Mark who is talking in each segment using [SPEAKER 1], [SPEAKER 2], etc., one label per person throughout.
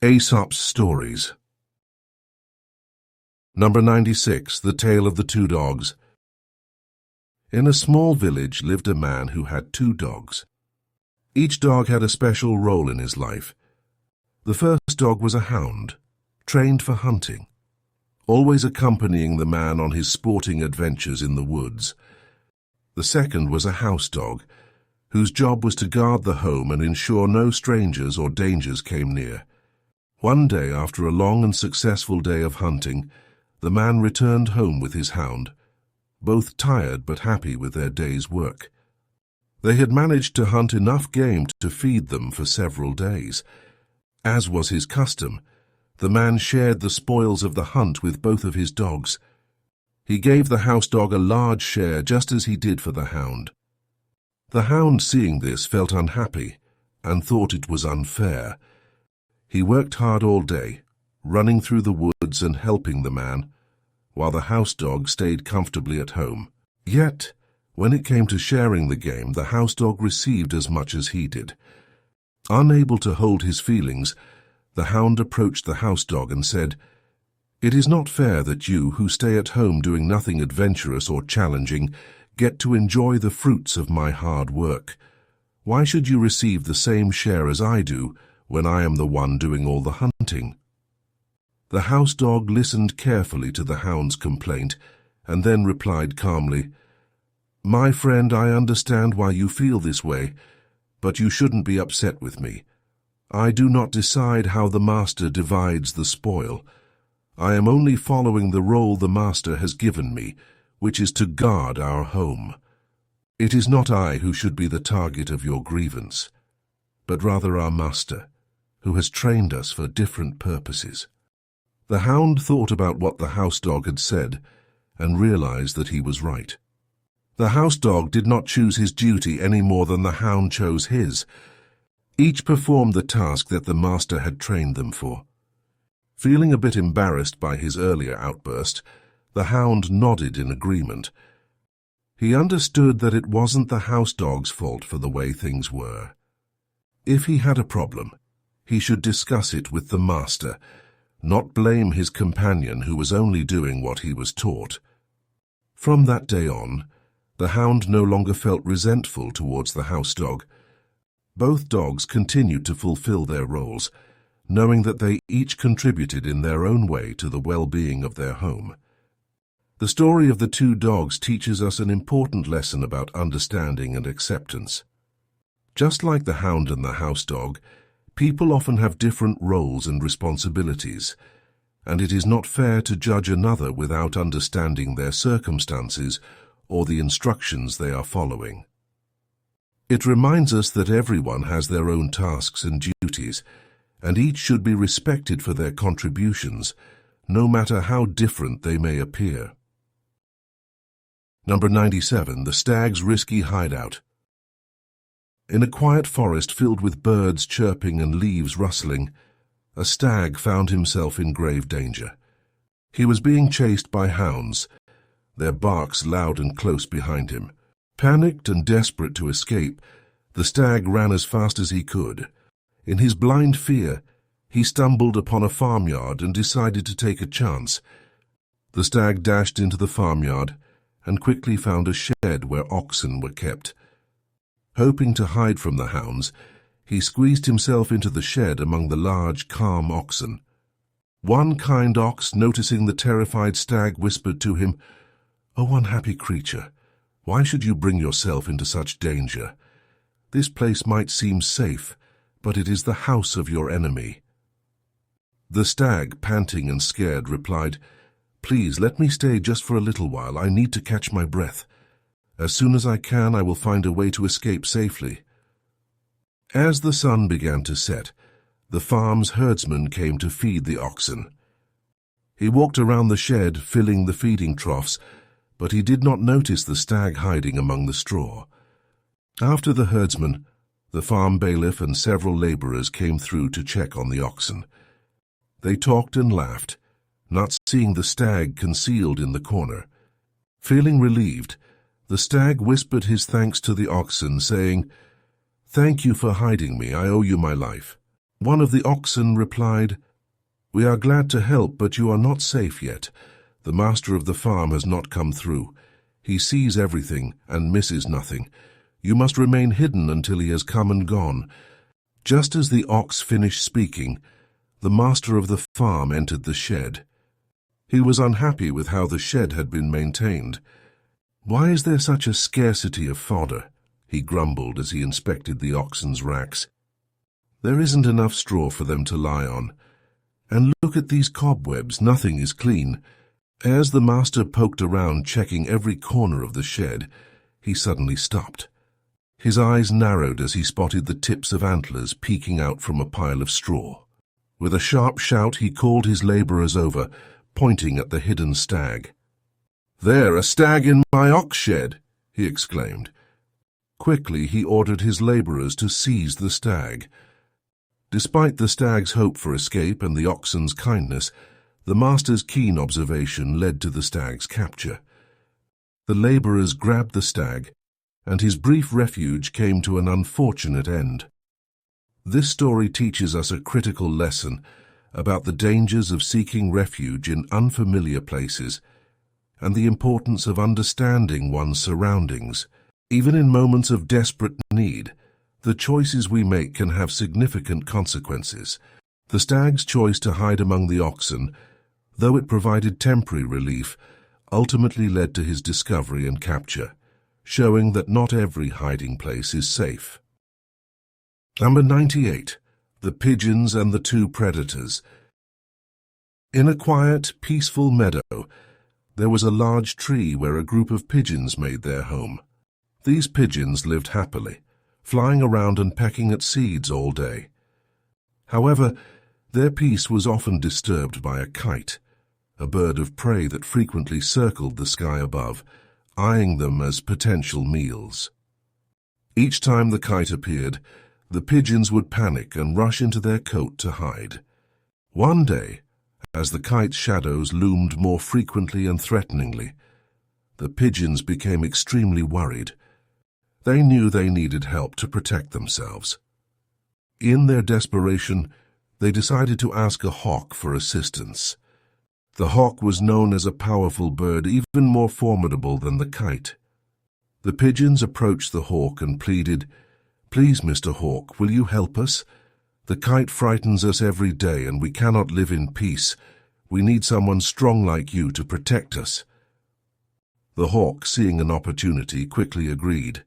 [SPEAKER 1] Aesop's Stories. Number 96. The Tale of the Two Dogs. In a small village lived a man who had two dogs. Each dog had a special role in his life. The first dog was a hound, trained for hunting, always accompanying the man on his sporting adventures in the woods. The second was a house dog, whose job was to guard the home and ensure no strangers or dangers came near. One day, after a long and successful day of hunting, the man returned home with his hound, both tired but happy with their day's work. They had managed to hunt enough game to feed them for several days. As was his custom, the man shared the spoils of the hunt with both of his dogs. He gave the house dog a large share just as he did for the hound. The hound, seeing this, felt unhappy and thought it was unfair. He worked hard all day, running through the woods and helping the man, while the house dog stayed comfortably at home. Yet, when it came to sharing the game, the house dog received as much as he did. Unable to hold his feelings, the hound approached the house dog and said, "It is not fair that you, who stay at home doing nothing adventurous or challenging, get to enjoy the fruits of my hard work. Why should you receive the same share as I do, when I am the one doing all the hunting?" The house dog listened carefully to the hound's complaint and then replied calmly, "My friend, I understand why you feel this way, but you shouldn't be upset with me. I do not decide how the master divides the spoil. I am only following the role the master has given me, which is to guard our home. It is not I who should be the target of your grievance, but rather our master, who has trained us for different purposes." The hound thought about what the house dog had said and realized that he was right. The house dog did not choose his duty any more than the hound chose his. Each performed the task that the master had trained them for. Feeling a bit embarrassed by his earlier outburst, the hound nodded in agreement. He understood that it wasn't the house dog's fault for the way things were. If he had a problem, he should discuss it with the master, not blame his companion who was only doing what he was taught. From that day on, the hound no longer felt resentful towards the house dog. Both dogs continued to fulfill their roles, knowing that they each contributed in their own way to the well-being of their home. The story of the two dogs teaches us an important lesson about understanding and acceptance. Just like the hound and the house dog, people often have different roles and responsibilities, and it is not fair to judge another without understanding their circumstances or the instructions they are following. It reminds us that everyone has their own tasks and duties, and each should be respected for their contributions, no matter how different they may appear. Number 97. The Stag's Risky Hideout. In a quiet forest filled with birds chirping and leaves rustling, a stag found himself in grave danger. He was being chased by hounds, their barks loud and close behind him. Panicked and desperate to escape, the stag ran as fast as he could. In his blind fear, he stumbled upon a farmyard and decided to take a chance. The stag dashed into the farmyard and quickly found a shed where oxen were kept. Hoping to hide from the hounds, he squeezed himself into the shed among the large, calm oxen. One kind ox, noticing the terrified stag, whispered to him, "Oh, unhappy creature, why should you bring yourself into such danger? This place might seem safe, but it is the house of your enemy." The stag, panting and scared, replied, "Please, let me stay just for a little while. I need to catch my breath. As soon as I can, I will find a way to escape safely." As the sun began to set, the farm's herdsman came to feed the oxen. He walked around the shed, filling the feeding troughs, but he did not notice the stag hiding among the straw. After the herdsman, the farm bailiff and several laborers came through to check on the oxen. They talked and laughed, not seeing the stag concealed in the corner. Feeling relieved, the stag whispered his thanks to the oxen, saying, "Thank you for hiding me. I owe you my life." One of the oxen replied, "We are glad to help, but you are not safe yet. The master of the farm has not come through. He sees everything and misses nothing. You must remain hidden until he has come and gone." Just as the ox finished speaking, the master of the farm entered the shed. He was unhappy with how the shed had been maintained. "Why is there such a scarcity of fodder?" he grumbled as he inspected the oxen's racks. "There isn't enough straw for them to lie on. And look at these cobwebs, nothing is clean." As the master poked around checking every corner of the shed, he suddenly stopped. His eyes narrowed as he spotted the tips of antlers peeking out from a pile of straw. With a sharp shout, he called his laborers over, pointing at the hidden stag. "There, a stag in my ox shed!" he exclaimed. Quickly, he ordered his laborers to seize the stag. Despite the stag's hope for escape and the oxen's kindness, the master's keen observation led to the stag's capture. The laborers grabbed the stag, and his brief refuge came to an unfortunate end. This story teaches us a critical lesson about the dangers of seeking refuge in unfamiliar places and the importance of understanding one's surroundings. Even in moments of desperate need, the choices we make can have significant consequences. The stag's choice to hide among the oxen, though it provided temporary relief, ultimately led to his discovery and capture, showing that not every hiding place is safe. Number 98. The Pigeons and the Two Predators. In a quiet, peaceful meadow, there was a large tree where a group of pigeons made their home. These pigeons lived happily, flying around and pecking at seeds all day. However, their peace was often disturbed by a kite, a bird of prey that frequently circled the sky above, eyeing them as potential meals. Each time the kite appeared, the pigeons would panic and rush into their cote to hide. One day, as the kite's shadows loomed more frequently and threateningly, the pigeons became extremely worried. They knew they needed help to protect themselves. In their desperation, they decided to ask a hawk for assistance. The hawk was known as a powerful bird, even more formidable than the kite. The pigeons approached the hawk and pleaded, "Please, Mr. Hawk, will you help us? The kite frightens us every day and we cannot live in peace. We need someone strong like you to protect us." The hawk, seeing an opportunity, quickly agreed.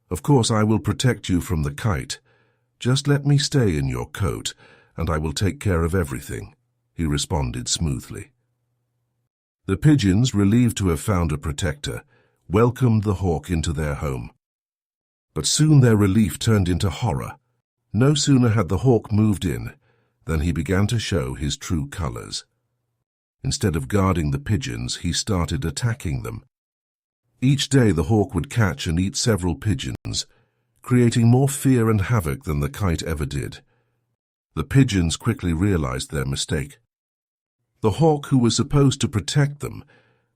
[SPEAKER 1] "Of course I will protect you from the kite. Just let me stay in your coat, and I will take care of everything," he responded smoothly. The pigeons, relieved to have found a protector, welcomed the hawk into their home. But soon their relief turned into horror. No sooner had the hawk moved in than he began to show his true colors. Instead of guarding the pigeons, he started attacking them. Each day the hawk would catch and eat several pigeons, creating more fear and havoc than the kite ever did. The pigeons quickly realized their mistake. The hawk, who was supposed to protect them,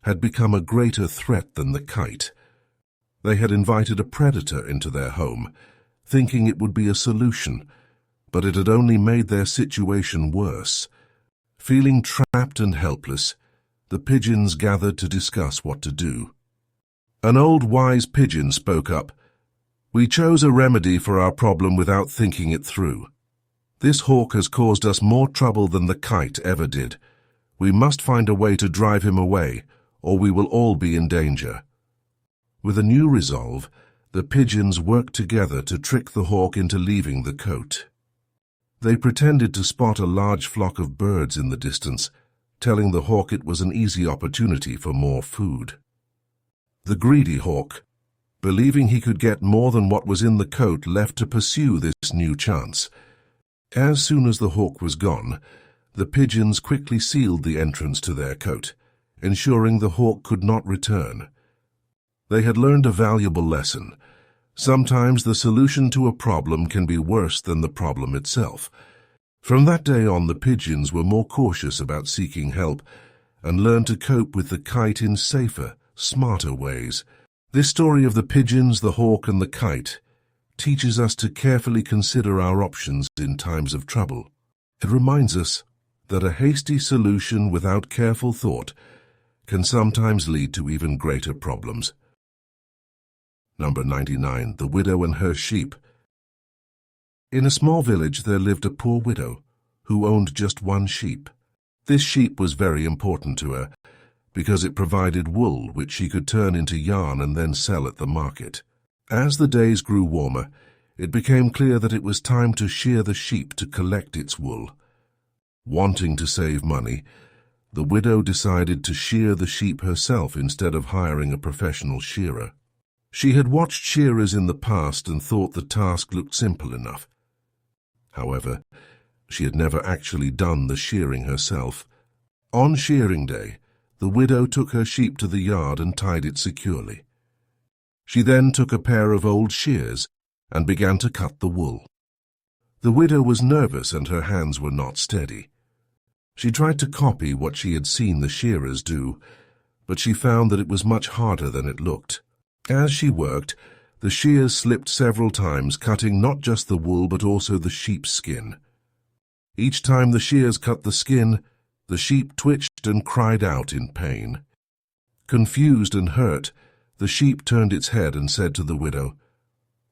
[SPEAKER 1] had become a greater threat than the kite. They had invited a predator into their home, thinking it would be a solution, but it had only made their situation worse. Feeling trapped and helpless, the pigeons gathered to discuss what to do. An old wise pigeon spoke up. "We chose a remedy for our problem without thinking it through. This hawk has caused us more trouble than the kite ever did. We must find a way to drive him away, or we will all be in danger." With a new resolve, the pigeons worked together to trick the hawk into leaving the cote. They pretended to spot a large flock of birds in the distance, telling the hawk it was an easy opportunity for more food. The greedy hawk, believing he could get more than what was in the cote, left to pursue this new chance. As soon as the hawk was gone, the pigeons quickly sealed the entrance to their cote, ensuring the hawk could not return. They had learned a valuable lesson. Sometimes the solution to a problem can be worse than the problem itself. From that day on, the pigeons were more cautious about seeking help and learned to cope with the kite in safer, smarter ways. This story of the pigeons, the hawk, and the kite teaches us to carefully consider our options in times of trouble. It reminds us that a hasty solution without careful thought can sometimes lead to even greater problems. Number 99. The Widow and Her Sheep. In a small village there lived a poor widow who owned just one sheep. This sheep was very important to her because it provided wool which she could turn into yarn and then sell at the market. As the days grew warmer, it became clear that it was time to shear the sheep to collect its wool. Wanting to save money, the widow decided to shear the sheep herself instead of hiring a professional shearer. She had watched shearers in the past and thought the task looked simple enough. However, she had never actually done the shearing herself. On shearing day, the widow took her sheep to the yard and tied it securely. She then took a pair of old shears and began to cut the wool. The widow was nervous and her hands were not steady. She tried to copy what she had seen the shearers do, but she found that it was much harder than it looked. As she worked, the shears slipped several times, cutting not just the wool but also the sheep's skin. Each time the shears cut the skin, the sheep twitched and cried out in pain. Confused and hurt, the sheep turned its head and said to the widow,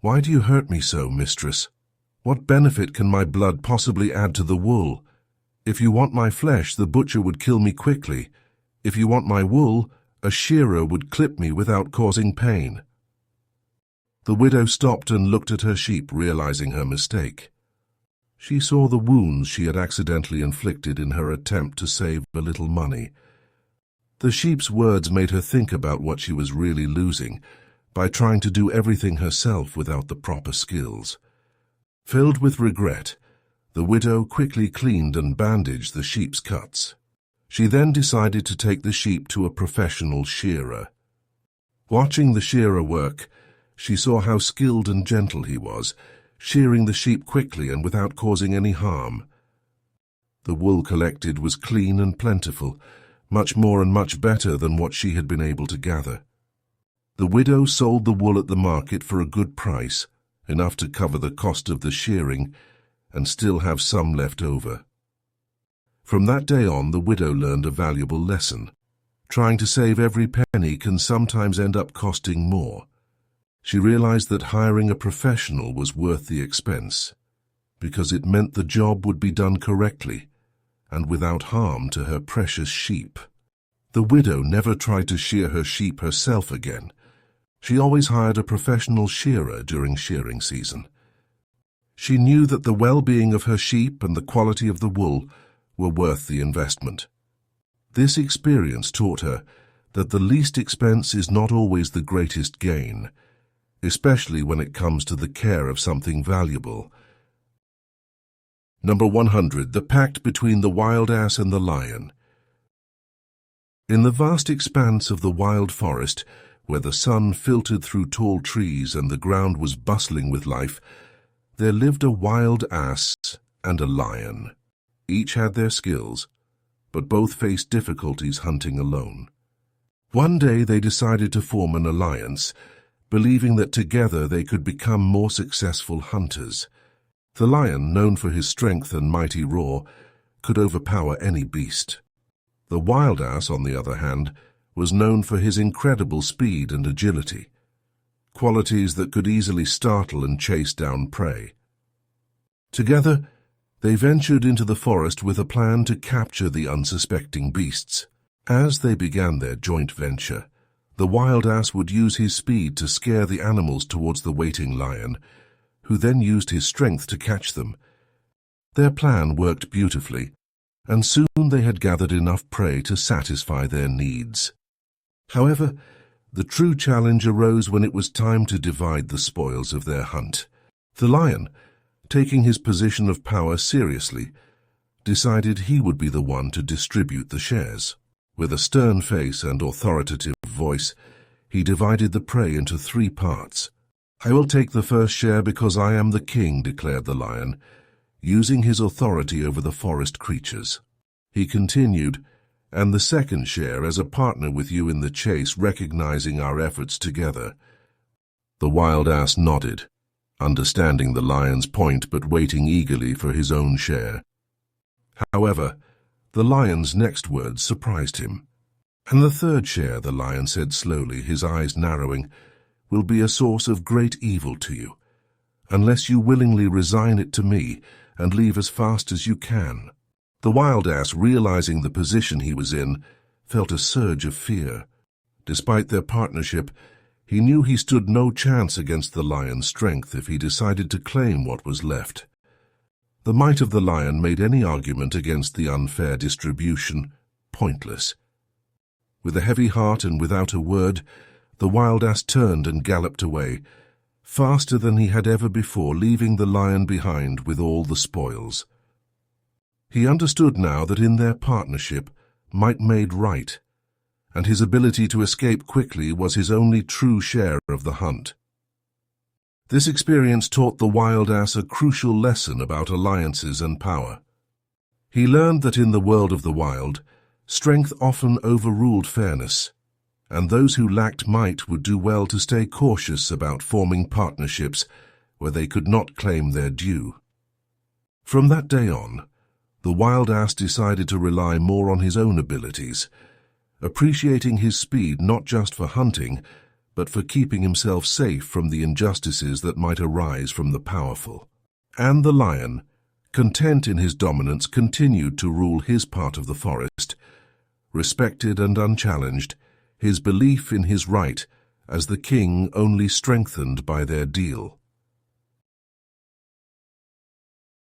[SPEAKER 1] "Why do you hurt me so, mistress? What benefit can my blood possibly add to the wool? If you want my flesh, the butcher would kill me quickly. If you want my wool, a shearer would clip me without causing pain." The widow stopped and looked at her sheep, realizing her mistake. She saw the wounds she had accidentally inflicted in her attempt to save a little money. The sheep's words made her think about what she was really losing by trying to do everything herself without the proper skills. Filled with regret, the widow quickly cleaned and bandaged the sheep's cuts. She then decided to take the sheep to a professional shearer. Watching the shearer work, she saw how skilled and gentle he was, shearing the sheep quickly and without causing any harm. The wool collected was clean and plentiful, much more and much better than what she had been able to gather. The widow sold the wool at the market for a good price, enough to cover the cost of the shearing and still have some left over. From that day on, the widow learned a valuable lesson. Trying to save every penny can sometimes end up costing more. She realized that hiring a professional was worth the expense, because it meant the job would be done correctly and without harm to her precious sheep. The widow never tried to shear her sheep herself again. She always hired a professional shearer during shearing season. She knew that the well-being of her sheep and the quality of the wool were worth the investment. This experience taught her that the least expense is not always the greatest gain, especially when it comes to the care of something valuable. Number 100. The Pact Between the Wild Ass and the Lion. In the vast expanse of the wild forest, where the sun filtered through tall trees and the ground was bustling with life, there lived a wild ass and a lion. Each had their skills, but both faced difficulties hunting alone. One day they decided to form an alliance, believing that together they could become more successful hunters. The lion, known for his strength and mighty roar, could overpower any beast. The wild ass, on the other hand, was known for his incredible speed and agility, qualities that could easily startle and chase down prey. Together, they ventured into the forest with a plan to capture the unsuspecting beasts. As they began their joint venture, the wild ass would use his speed to scare the animals towards the waiting lion, who then used his strength to catch them. Their plan worked beautifully, and soon they had gathered enough prey to satisfy their needs. However, the true challenge arose when it was time to divide the spoils of their hunt. The lion, taking his position of power seriously, decided he would be the one to distribute the shares. With a stern face and authoritative voice, he divided the prey into 3 parts. "I will take the first share because I am the king," declared the lion, using his authority over the forest creatures. He continued, "And the second share as a partner with you in the chase, recognizing our efforts together." The wild ass nodded, understanding the lion's point but waiting eagerly for his own share. However, the lion's next words surprised him. "And the third share," the lion said slowly, his eyes narrowing, "will be a source of great evil to you, unless you willingly resign it to me and leave as fast as you can." The wild ass, realizing the position he was in, felt a surge of fear. Despite their partnership, he knew he stood no chance against the lion's strength if he decided to claim what was left. The might of the lion made any argument against the unfair distribution pointless. With a heavy heart and without a word, the wild ass turned and galloped away, faster than he had ever before, leaving the lion behind with all the spoils. He understood now that in their partnership might made right, and his ability to escape quickly was his only true share of the hunt. This experience taught the wild ass a crucial lesson about alliances and power. He learned that in the world of the wild, strength often overruled fairness, and those who lacked might would do well to stay cautious about forming partnerships where they could not claim their due. From that day on, the wild ass decided to rely more on his own abilities, appreciating his speed not just for hunting, but for keeping himself safe from the injustices that might arise from the powerful. And the lion, content in his dominance, continued to rule his part of the forest, respected and unchallenged, his belief in his right as the king only strengthened by their deal.